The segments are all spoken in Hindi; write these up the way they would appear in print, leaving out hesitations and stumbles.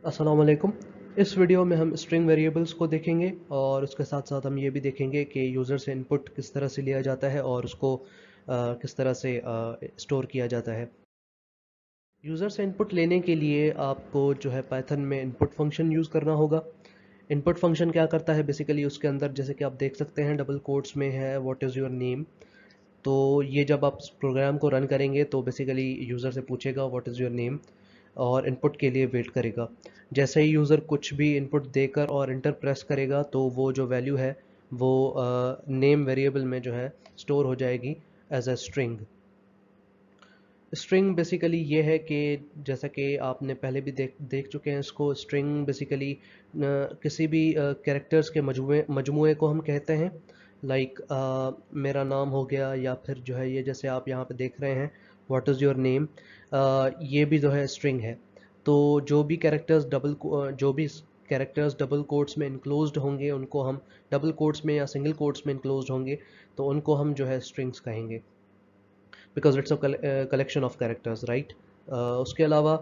अस्सलाम वालेकुम। इस वीडियो में हम स्ट्रिंग वेरिएबल्स को देखेंगे और उसके साथ साथ हम ये भी देखेंगे कि यूज़र से इनपुट किस तरह से लिया जाता है और उसको किस तरह से स्टोर किया जाता है। यूज़र से इनपुट लेने के लिए आपको जो है पाइथन में इनपुट फंक्शन यूज़ करना होगा। इनपुट फंक्शन क्या करता है बेसिकली, उसके अंदर जैसे कि आप देख सकते हैं डबल कोट्स में है व्हाट इज़ योर नेम। तो ये जब आप प्रोग्राम को रन करेंगे तो बेसिकली यूज़र से पूछेगा व्हाट इज़ योर नेम और इनपुट के लिए वेट करेगा। जैसे ही यूज़र कुछ भी इनपुट देकर और इंटर प्रेस करेगा तो वो जो वैल्यू है वो नेम वेरिएबल में जो है स्टोर हो जाएगी as a string. String basically ये है कि जैसा कि आपने पहले भी देख चुके हैं इसको, स्ट्रिंग बेसिकली किसी भी कैरेक्टर्स के मजमूए को हम कहते हैं। लाइक मेरा नाम हो गया, या फिर जो है ये जैसे आप यहाँ पे देख रहे हैं व्हाट इज़ योर नेम, ये भी जो है स्ट्रिंग है। तो जो भी कैरेक्टर्स डबल कोट्स में इनक्लोज्ड होंगे उनको हम, डबल कोट्स में या सिंगल कोट्स में इनक्लोज्ड होंगे तो उनको हम जो है स्ट्रिंग्स कहेंगे, because it's a collection of characters, right. उसके अलावा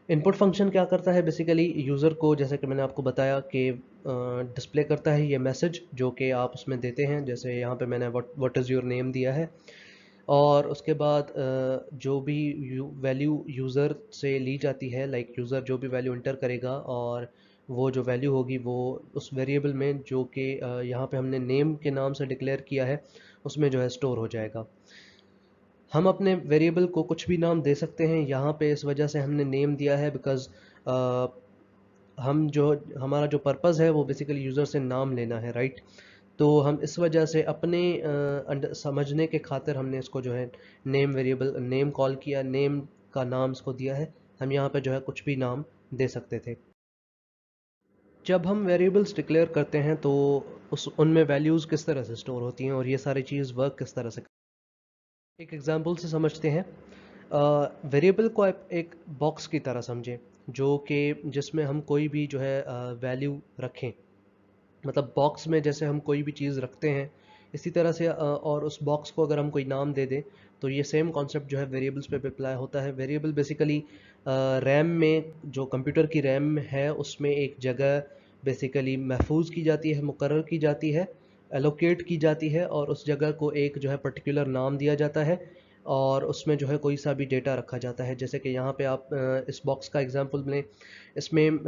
इनपुट फंक्शन क्या करता है बेसिकली, यूज़र को जैसे कि मैंने आपको बताया कि डिस्प्ले करता है ये मैसेज जो कि आप उसमें देते हैं। जैसे यहाँ पे मैंने व्हाट इज़ योर नेम दिया है और उसके बाद जो भी वैल्यू यूज़र से ली जाती है, लाइक यूज़र जो भी वैल्यू इंटर करेगा और वो जो वैल्यू होगी वो उस वेरिएबल में जो कि यहाँ पे हमने नेम के नाम से डिक्लेयर किया है उसमें जो है स्टोर हो जाएगा। हम अपने वेरिएबल को कुछ भी नाम दे सकते हैं। यहाँ पे इस वजह से हमने नेम दिया है बिकॉज़ हम जो हमारा जो पर्पज़ है वो बेसिकली यूज़र से नाम लेना है, राइट। तो हम इस वजह से अपने समझने के खातिर हमने इसको जो है नेम वेरिएबल नेम कॉल किया, नेम का नाम इसको दिया है। हम यहाँ पे जो है कुछ भी नाम दे सकते थे। जब हम वेरिएबल्स डिक्लेयर करते हैं तो उस उनमें वैल्यूज़ किस तरह से स्टोर होती हैं और ये सारी चीज़ वर्क किस तरह से, एक एग्जांपल से समझते हैं। वेरिएबल को आप एक बॉक्स की तरह समझें जो कि जिसमें हम कोई भी जो है वैल्यू रखें। मतलब बॉक्स में जैसे हम कोई भी चीज़ रखते हैं इसी तरह से और उस बॉक्स को अगर हम कोई नाम दे दें तो ये सेम कॉन्सेप्ट जो है वेरिएबल्स पे भी अप्लाई होता है। वेरिएबल बेसिकली रैम में, जो कंप्यूटर की रैम है उसमें एक जगह बेसिकली महफूज की जाती है, मुकर्रर की जाती है, एलोकेट की जाती है और उस जगह को एक जो है पर्टिकुलर नाम दिया जाता है और उसमें जो है कोई सा भी डेटा रखा जाता है। जैसे कि यहाँ पे आप इस बॉक्स का एग्जांपल लें। इसमें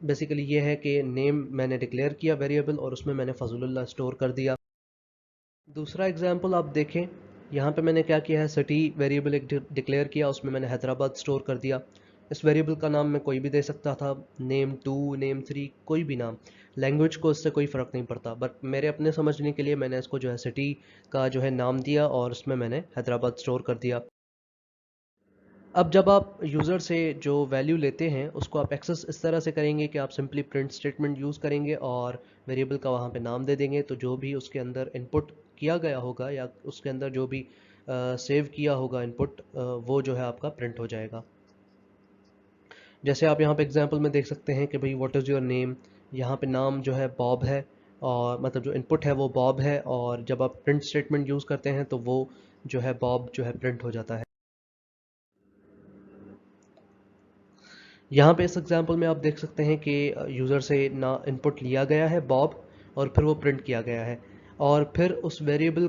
बेसिकली ये है कि नेम मैंने डिक्लेयर किया वेरिएबल और उसमें मैंने फजलुल्लाह स्टोर कर दिया। दूसरा एग्जांपल आप देखें, यहाँ पे मैंने क्या किया है, सिटी वेरिएबल एक डिक्लेयर किया, उसमें मैंने हैदराबाद स्टोर कर दिया। इस वेरिएबल का नाम मैं कोई भी दे सकता था, नेम 2, नेम 3, कोई भी नाम। लैंग्वेज को इससे कोई फ़र्क नहीं पड़ता, बट मेरे अपने समझने के लिए मैंने इसको जो है सिटी का जो है नाम दिया और उसमें मैंने हैदराबाद स्टोर कर दिया। अब जब आप यूज़र से जो वैल्यू लेते हैं उसको आप एक्सेस इस तरह से करेंगे कि आप सिंपली प्रिंट स्टेटमेंट यूज़ करेंगे और वेरिएबल का वहाँ पे नाम दे देंगे। तो जो भी उसके अंदर इनपुट किया गया होगा या उसके अंदर जो भी सेव किया होगा इनपुट, वो जो है आपका प्रिंट हो जाएगा। जैसे आप यहाँ पे एग्जांपल में देख सकते हैं कि भाई व्हाट इज़ योर नेम, यहाँ पे नाम जो है बॉब है और मतलब जो इनपुट है वो बॉब है और जब आप प्रिंट स्टेटमेंट यूज़ करते हैं तो वो जो है बॉब जो है प्रिंट हो जाता है। यहाँ पे इस एग्जांपल में आप देख सकते हैं कि यूज़र से ना इनपुट लिया गया है बॉब और फिर वो प्रिंट किया गया है और फिर उस वेरिएबल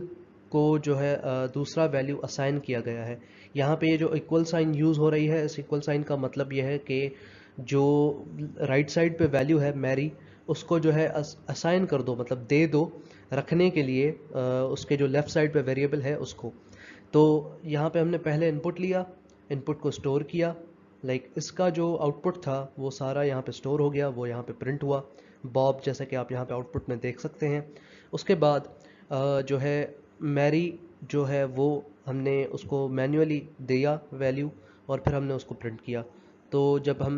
को जो है दूसरा वैल्यू असाइन किया गया है। यहाँ पे ये जो इक्वल साइन यूज़ हो रही है, इस इक्वल साइन का मतलब ये है कि जो राइट साइड पे वैल्यू है मैरी, उसको जो है असाइन कर दो, मतलब दे दो रखने के लिए उसके जो लेफ़्ट साइड पे वेरिएबल है उसको। तो यहाँ पे हमने पहले इनपुट लिया, इनपुट को स्टोर किया, लाइक इसका जो आउटपुट था वो सारा यहाँ पे स्टोर हो गया, वो यहाँ पे प्रिंट हुआ बॉब, जैसा कि आप यहाँ पे आउटपुट में देख सकते हैं। उसके बाद जो है मैरी जो है वो हमने उसको मैन्युअली दिया वैल्यू और फिर हमने उसको प्रिंट किया। तो जब हम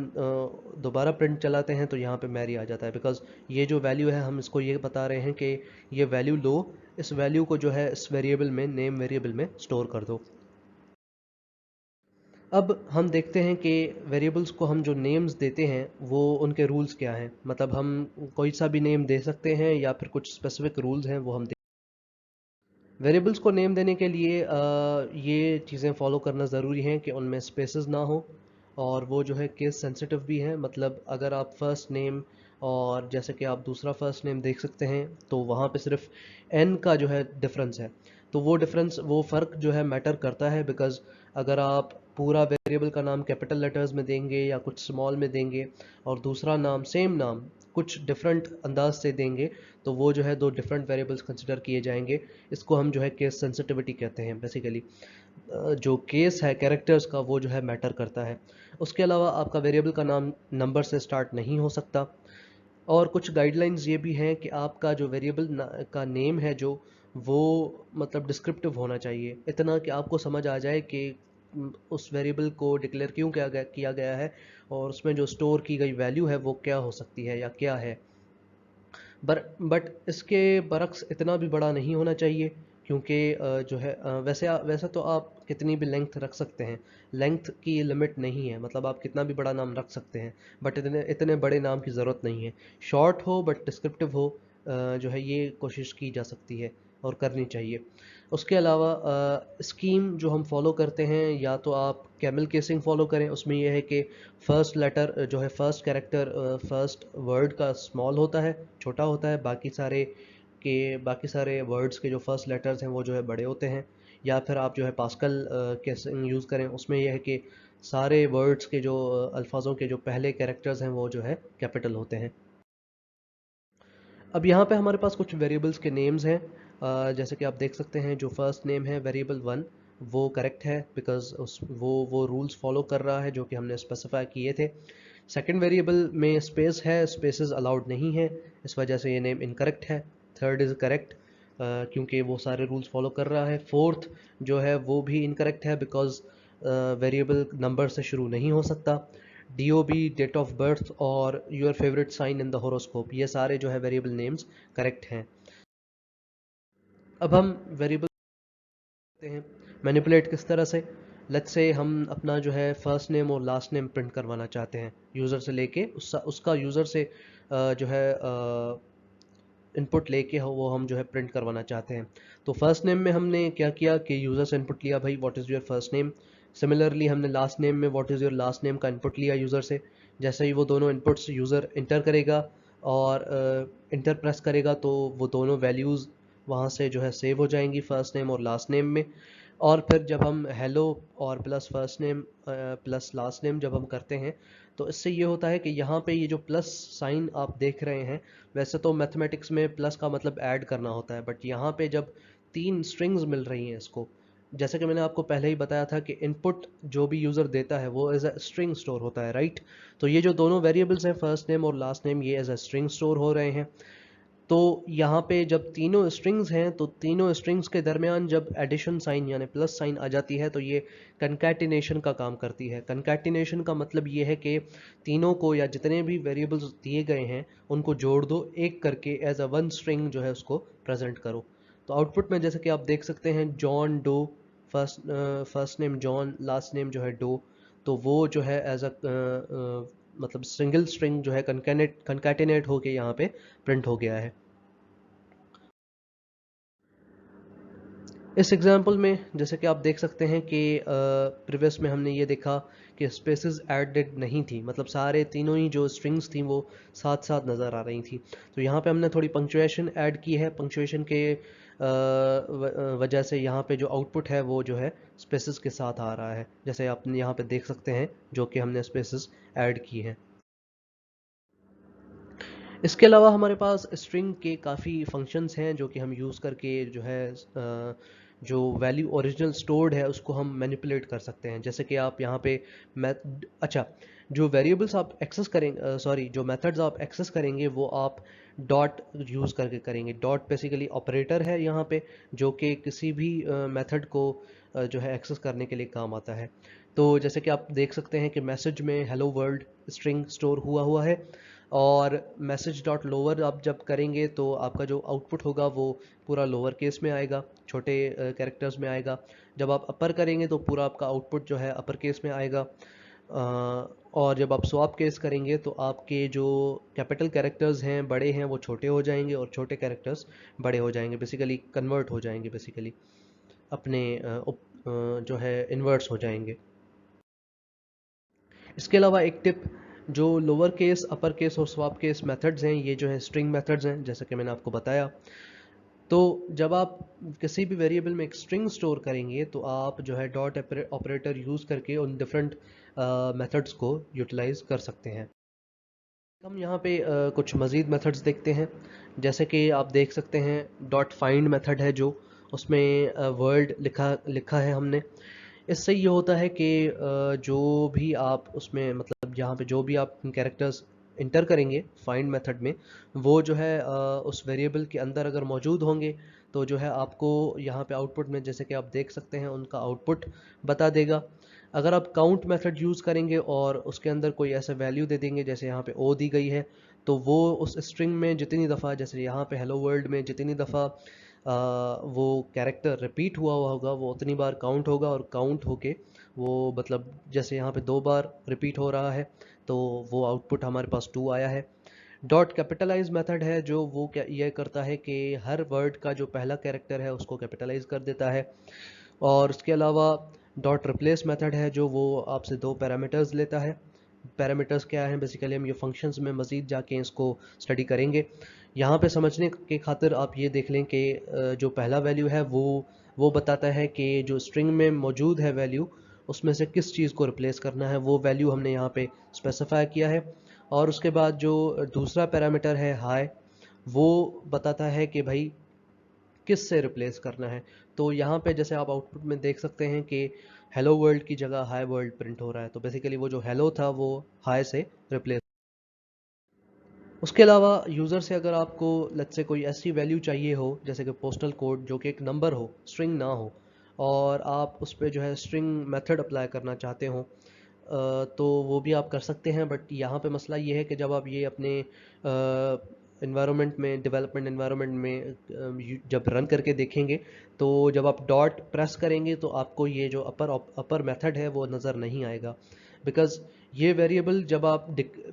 दोबारा प्रिंट चलाते हैं तो यहाँ पे मैरी आ जाता है, बिकॉज़ ये जो वैल्यू है हम इसको ये बता रहे हैं कि ये वैल्यू लो, इस वैल्यू को जो है इस वेरिएबल में, नेम वेरिएबल में स्टोर कर दो। अब हम देखते हैं कि वेरिएबल्स को हम जो नेम्स देते हैं वो उनके रूल्स क्या हैं। मतलब हम कोई सा भी नेम दे सकते हैं या फिर कुछ स्पेसिफिक रूल्स हैं वो हम दे। वेरिएबल्स को नेम देने के लिए ये चीज़ें फॉलो करना ज़रूरी हैं कि उनमें स्पेसेस ना हो और वो जो है केस सेंसिटिव भी है। मतलब अगर आप फर्स्ट नेम और जैसे कि आप दूसरा फर्स्ट नेम देख सकते हैं तो वहाँ पे सिर्फ एन का जो है डिफरेंस है, तो वो डिफरेंस, वो फ़र्क जो है मैटर करता है। बिकॉज़ अगर आप पूरा वेरिएबल का नाम कैपिटल लेटर्स में देंगे या कुछ स्मॉल में देंगे और दूसरा नाम सेम नाम कुछ डिफरेंट अंदाज से देंगे, तो वो जो है दो डिफरेंट वेरिएबल्स कंसिडर किए जाएंगे। इसको हम जो है केस सेंसिटिविटी कहते हैं बेसिकली। जो केस है कैरेक्टर्स का वो जो है मैटर करता है। उसके अलावा आपका वेरिएबल का नाम नंबर से स्टार्ट नहीं हो सकता। और कुछ गाइडलाइंस ये भी हैं कि आपका जो वेरिएबल का नेम है जो, वो मतलब डिस्क्रिप्टिव होना चाहिए, इतना कि आपको समझ आ जाए कि उस वेरिएबल को डिक्लेयर क्यों किया गया है और उसमें जो स्टोर की गई वैल्यू है वो क्या हो सकती है या क्या है। बट इसके बरक्स इतना भी बड़ा नहीं होना चाहिए, क्योंकि जो है वैसे तो आप कितनी भी लेंथ रख सकते हैं, लेंथ की लिमिट नहीं है, मतलब आप कितना भी बड़ा नाम रख सकते हैं। बट इतने इतने बड़े नाम की ज़रूरत नहीं है। शॉर्ट हो बट डिस्क्रिप्टिव हो, जो है ये कोशिश की जा सकती है और करनी चाहिए। उसके अलावा स्कीम जो हम फॉलो करते हैं, या तो आप कैमल केसिंग फॉलो करें, उसमें यह है कि फर्स्ट लेटर जो है, फर्स्ट कैरेक्टर फर्स्ट वर्ड का स्मॉल होता है, छोटा होता है, बाकी सारे वर्ड्स के जो फर्स्ट लेटर्स हैं वो जो है बड़े होते हैं। या फिर आप जो है पास्कल केसिंग यूज़ करें, उसमें यह है कि सारे वर्ड्स के जो अल्फाजों के जो पहले कैरेक्टर्स हैं वो जो है कैपिटल होते हैं। अब यहाँ पे हमारे पास कुछ वेरिएबल्स के नेम्स हैं। जैसे कि आप देख सकते हैं, जो फर्स्ट नेम है वेरिएबल वन, वो करेक्ट है बिकॉज उस वो रूल्स फॉलो कर रहा है जो कि हमने स्पेसिफाई किए थे। सेकंड वेरिएबल में स्पेस है, स्पेसेस अलाउड नहीं है, इस वजह से ये नेम इनकरेक्ट है। थर्ड इज़ करेक्ट क्योंकि वो सारे रूल्स फॉलो कर रहा है। फोर्थ जो है वो भी इनकरेक्ट है बिकॉज वेरिएबल नंबर से शुरू नहीं हो सकता। DOB, डेट ऑफ बर्थ और your favourite sign in the horoscope, ये सारे जो है वेरिएबल नेम्स करेक्ट हैं। अब हम वेरिएबल करते हैं मैनिपुलेट किस तरह से। लेट्स से हम अपना जो है फर्स्ट नेम और लास्ट नेम प्रिंट करवाना चाहते हैं यूज़र से लेके, उसका यूज़र से जो है इनपुट लेके वो हम जो है प्रिंट करवाना चाहते हैं। तो फर्स्ट नेम में हमने क्या किया कि यूज़र से इनपुट लिया, भाई what is your first name. Similarly हमने लास्ट नेम में what is your last name का इनपुट लिया यूज़र से। जैसे ही वो दोनों इनपुट्स यूज़र इंटर करेगा और इंटर प्रेस करेगा, तो वो दोनों वैल्यूज़ वहाँ से जो है सेव हो जाएंगी फर्स्ट नेम और लास्ट नेम में। और फिर जब हम हेलो और plus first name plus last name जब हम करते हैं, तो इससे ये होता है कि यहाँ पे ये जो प्लस साइन आप देख रहे हैं, वैसे तो मैथमेटिक्स में प्लस का मतलब ऐड करना होता है, बट यहाँ पे जब तीन स्ट्रिंग्स मिल रही हैं इसको, जैसे कि मैंने आपको पहले ही बताया था कि इनपुट जो भी यूज़र देता है वो एज अ स्ट्रिंग स्टोर होता है, राइट। तो ये जो दोनों वेरिएबल्स हैं फर्स्ट नेम और लास्ट नेम, ये एज अ स्ट्रिंग स्टोर हो रहे हैं। तो यहाँ पे जब तीनों स्ट्रिंग्स हैं, तो तीनों स्ट्रिंग्स के दरमियान जब एडिशन साइन यानी प्लस साइन आ जाती है, तो ये कंकैटिनेशन का काम करती है। कंकैटिनेशन का मतलब ये है कि तीनों को या जितने भी वेरिएबल्स दिए गए हैं उनको जोड़ दो एक करके, एज अ वन स्ट्रिंग जो है उसको प्रेजेंट करो। तो आउटपुट में जैसे कि आप देख सकते हैं, John Doe, first first name John, last name जो है डो, तो वो जो है एज अ मतलब सिंगल स्ट्रिंग जो है कंकैटिनेट होके यहाँ पे प्रिंट हो गया है। इस एग्जाम्पल में जैसे कि आप देख सकते हैं कि प्रीवियस में हमने ये देखा कि स्पेसेस एडेड नहीं थी, मतलब सारे तीनों ही जो स्ट्रिंग्स थी वो साथ साथ नज़र आ रही थी। तो यहाँ पे हमने थोड़ी पंक्चुएशन ऐड की है, पंक्चुएशन के वजह से यहाँ पे जो आउटपुट है वो जो है स्पेसेस के साथ आ रहा है, जैसे आप यहाँ पे देख सकते हैं जो कि हमने स्पेसेस ऐड की हैं। इसके अलावा हमारे पास स्ट्रिंग के काफ़ी फंक्शंस हैं जो कि हम यूज़ करके जो है जो वैल्यू ओरिजिनल स्टोर्ड है उसको हम मैनिपुलेट कर सकते हैं। जैसे कि आप यहाँ पे मैथ अच्छा, जो वेरिएबल्स आप एक्सेस करेंगे, सॉरी, जो मेथड्स आप एक्सेस करेंगे वो आप डॉट यूज़ करके करेंगे। डॉट बेसिकली ऑपरेटर है यहाँ पे, जो कि किसी भी मेथड को जो है एक्सेस करने के लिए काम आता है। तो जैसे कि आप देख सकते हैं कि मैसेज में हेलो वर्ल्ड स्ट्रिंग स्टोर हुआ हुआ है, और मैसेज डॉट लोअर आप जब करेंगे तो आपका जो आउटपुट होगा वो पूरा लोअर केस में आएगा, छोटे कैरेक्टर्स में आएगा। जब आप अपर करेंगे तो पूरा आपका आउटपुट जो है अपर केस में आएगा। और जब आप स्वैप केस करेंगे तो आपके जो कैपिटल कैरेक्टर्स हैं बड़े हैं वो छोटे हो जाएंगे, और छोटे कैरेक्टर्स बड़े हो जाएंगे, बेसिकली कन्वर्ट हो जाएंगे, बेसिकली अपने जो है इन्वर्ट्स हो जाएंगे। इसके अलावा एक टिप, जो लोअर केस, अपर केस और स्वैप केस मेथड्स हैं, ये जो है स्ट्रिंग मेथड्स हैं, जैसा कि मैंने आपको बताया। तो जब आप किसी भी वेरिएबल में एक स्ट्रिंग स्टोर करेंगे तो आप जो है डॉट ऑपरेटर यूज़ करके उन डिफरेंट मेथड्स को यूटिलाइज कर सकते हैं। हम यहाँ पे कुछ मज़ीद मेथड्स देखते हैं। जैसे कि आप देख सकते हैं डॉट फाइंड मेथड है, जो उसमें वर्ड लिखा लिखा है हमने। इससे ये होता है कि जो भी आप उसमें, मतलब यहाँ पे जो भी आप कैरेक्टर्स इंटर करेंगे फाइंड मेथड में, वो जो है उस वेरिएबल के अंदर अगर मौजूद होंगे तो जो है आपको यहाँ पे आउटपुट में, जैसे कि आप देख सकते हैं, उनका आउटपुट बता देगा। अगर आप काउंट मेथड यूज़ करेंगे और उसके अंदर कोई ऐसा वैल्यू दे देंगे, जैसे यहाँ पे ओ दी गई है, तो वो उस स्ट्रिंग में जितनी दफ़ा, जैसे यहाँ पे हेलो वर्ल्ड में जितनी दफ़ा वो कैरेक्टर रिपीट हुआ होगा, वो उतनी बार काउंट होगा, और काउंट होके वो, मतलब जैसे यहाँ पे 2 बार रिपीट हो रहा है, तो वो आउटपुट हमारे पास 2 आया है। डॉट कैपिटलाइज मेथड है, जो वो क्या ये करता है कि हर वर्ड का जो पहला कैरेक्टर है उसको कैपिटलाइज कर देता है। और उसके अलावा डॉट रिप्लेस मेथड है, जो वो आपसे 2 पैरामीटर्स लेता है। पैरामीटर्स क्या हैं, बेसिकली हम ये फंक्शंस में मज़ीद जाके इसको स्टडी करेंगे। यहाँ पे समझने के खातिर आप ये देख लें कि जो पहला वैल्यू है वो बताता है कि जो स्ट्रिंग में मौजूद है वैल्यू, उसमें से किस चीज़ को रिप्लेस करना है, वो वैल्यू हमने यहाँ पे स्पेसिफाई किया है। और उसके बाद जो दूसरा पैरामीटर है हाई, वो बताता है कि भाई किस से रिप्लेस करना है। तो यहाँ पे जैसे आप आउटपुट में देख सकते हैं कि हेलो वर्ल्ड की जगह हाई वर्ल्ड प्रिंट हो रहा है, तो बेसिकली वो जो हेलो था वो हाई से रिप्लेस। उसके अलावा यूज़र से अगर आपको लेट्स से कोई ऐसी वैल्यू चाहिए हो, जैसे कि पोस्टल कोड, जो कि एक नंबर हो, स्ट्रिंग ना हो, और आप उस पर जो है स्ट्रिंग मेथड अप्लाई करना चाहते हो, तो वो भी आप कर सकते हैं। बट यहाँ पे मसला ये है कि जब आप ये अपने इन्वायरमेंट में, डेवलपमेंट इन्वायरमेंट में जब रन करके देखेंगे, तो जब आप डॉट प्रेस करेंगे तो आपको ये जो अपर मेथड है वो नज़र नहीं आएगा। बिकॉज़ ये वेरिएबल, जब आप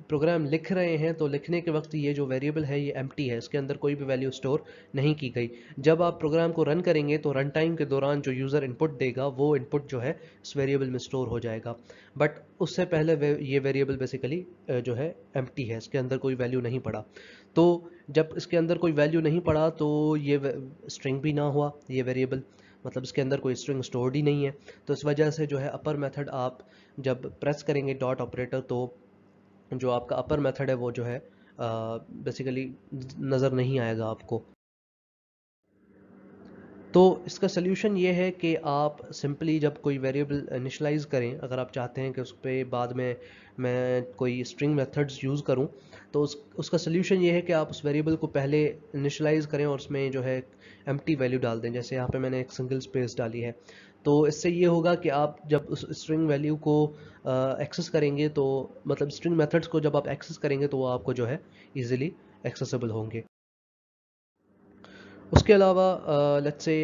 प्रोग्राम लिख रहे हैं तो लिखने के वक्त ये जो वेरिएबल है ये एम्प्टी है, इसके अंदर कोई भी वैल्यू स्टोर नहीं की गई। जब आप प्रोग्राम को रन करेंगे तो रन टाइम के दौरान जो यूज़र इनपुट देगा, वो इनपुट जो है इस वेरिएबल में स्टोर हो जाएगा। बट उससे पहले ये वेरिएबल बेसिकली जो है एम्प्टी है, इसके अंदर कोई वैल्यू नहीं पड़ा। तो जब इसके अंदर कोई वैल्यू नहीं पड़ा तो ये स्ट्रिंग भी ना हुआ ये वेरिएबल, मतलब इसके अंदर कोई स्ट्रिंग स्टोर्ड ही नहीं है। तो इस वजह से जो है अपर मेथड आप जब प्रेस करेंगे डॉट ऑपरेटर, तो जो आपका अपर मेथड है वो जो है बेसिकली नज़र नहीं आएगा आपको। तो इसका सल्यूशन ये है कि आप सिंपली जब कोई वेरिएबल इनिशलाइज़ करें, अगर आप चाहते हैं कि उस पर बाद में मैं कोई स्ट्रिंग मेथड्स यूज़ करूं, तो उसका सल्यूशन ये है कि आप उस वेरिएबल को पहले इनिशलाइज़ करें और उसमें जो है एम्प्टी वैल्यू डाल दें। जैसे यहाँ पे मैंने एक सिंगल स्पेस डाली है, तो इससे ये होगा कि आप जब उस स्ट्रिंग वैल्यू को एक्सेस करेंगे, तो मतलब स्ट्रिंग मेथड्स को जब आप एक्सेस करेंगे तो वो आपको जो है ईजिली एक्सेसिबल होंगे। उसके अलावा लेट्स से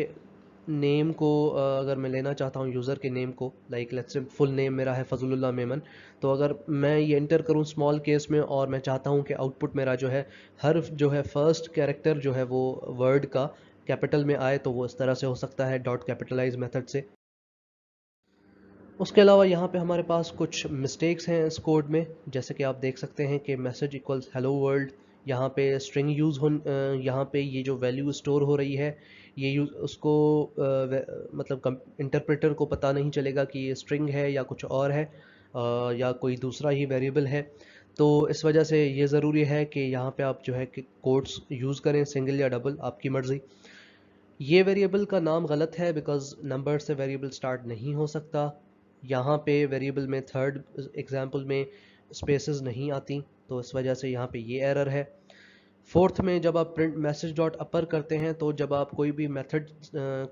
नेम को अगर मैं लेना चाहता हूँ यूज़र के नेम को, like let's say full name मेरा है फजलुल्लाह मेमन, तो अगर मैं ये एंटर करूँ स्मॉल केस में और मैं चाहता हूँ कि आउटपुट मेरा जो है हर जो है फर्स्ट कैरेक्टर जो है वो वर्ड का कैपिटल में आए, तो वो इस तरह से हो सकता है डॉट कैपिटलाइज मेथड से। उसके अलावा यहाँ पे हमारे पास कुछ मिस्टेक्स हैं इस कोड में, जैसे कि आप देख सकते हैं कि मैसेज इक्वल्स हेलो वर्ल्ड, यहाँ पे स्ट्रिंग यूज़ हो, यहाँ पे ये जो वैल्यू स्टोर हो रही है, ये यूज उसको मतलब इंटरप्रेटर को पता नहीं चलेगा कि ये स्ट्रिंग है या कुछ और है, या कोई दूसरा ही वेरिएबल है। तो इस वजह से ये ज़रूरी है कि यहाँ पे आप जो है कि कोड्स यूज़ करें, सिंगल या डबल आपकी मर्ज़ी। ये वेरिएबल का नाम गलत है बिकॉज़ नंबर से वेरिएबल स्टार्ट नहीं हो सकता। यहाँ पे वेरिएबल में थर्ड एग्जांपल में स्पेसेस नहीं आती, तो इस वजह से यहाँ पे ये एरर है। फोर्थ में जब आप प्रिंट मैसेज डॉट अपर करते हैं, तो जब आप कोई भी मेथड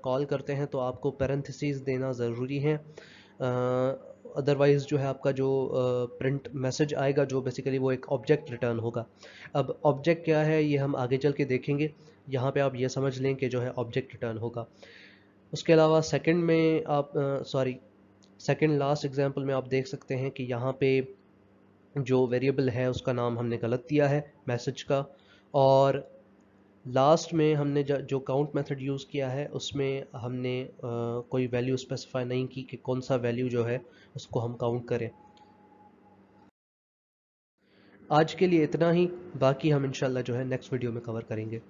कॉल करते हैं तो आपको पैरेंथेसिस देना ज़रूरी है। अदरवाइज़ जो है आपका जो प्रिंट मैसेज आएगा, जो बेसिकली वो एक ऑब्जेक्ट रिटर्न होगा। अब ऑब्जेक्ट क्या है ये हम आगे चल के देखेंगे, यहाँ पे आप ये समझ लें कि जो है ऑब्जेक्ट रिटर्न होगा। उसके अलावा सेकंड में आप सेकंड लास्ट एग्जांपल में आप देख सकते हैं कि यहाँ पे जो वेरिएबल है उसका नाम हमने गलत दिया है मैसेज का, और लास्ट में हमने जो काउंट मेथड यूज़ किया है उसमें हमने कोई वैल्यू स्पेसिफाई नहीं की कि कौन सा वैल्यू जो है उसको हम काउंट करें। आज के लिए इतना ही, बाकी हम इंशाल्लाह जो है नेक्स्ट वीडियो में कवर करेंगे।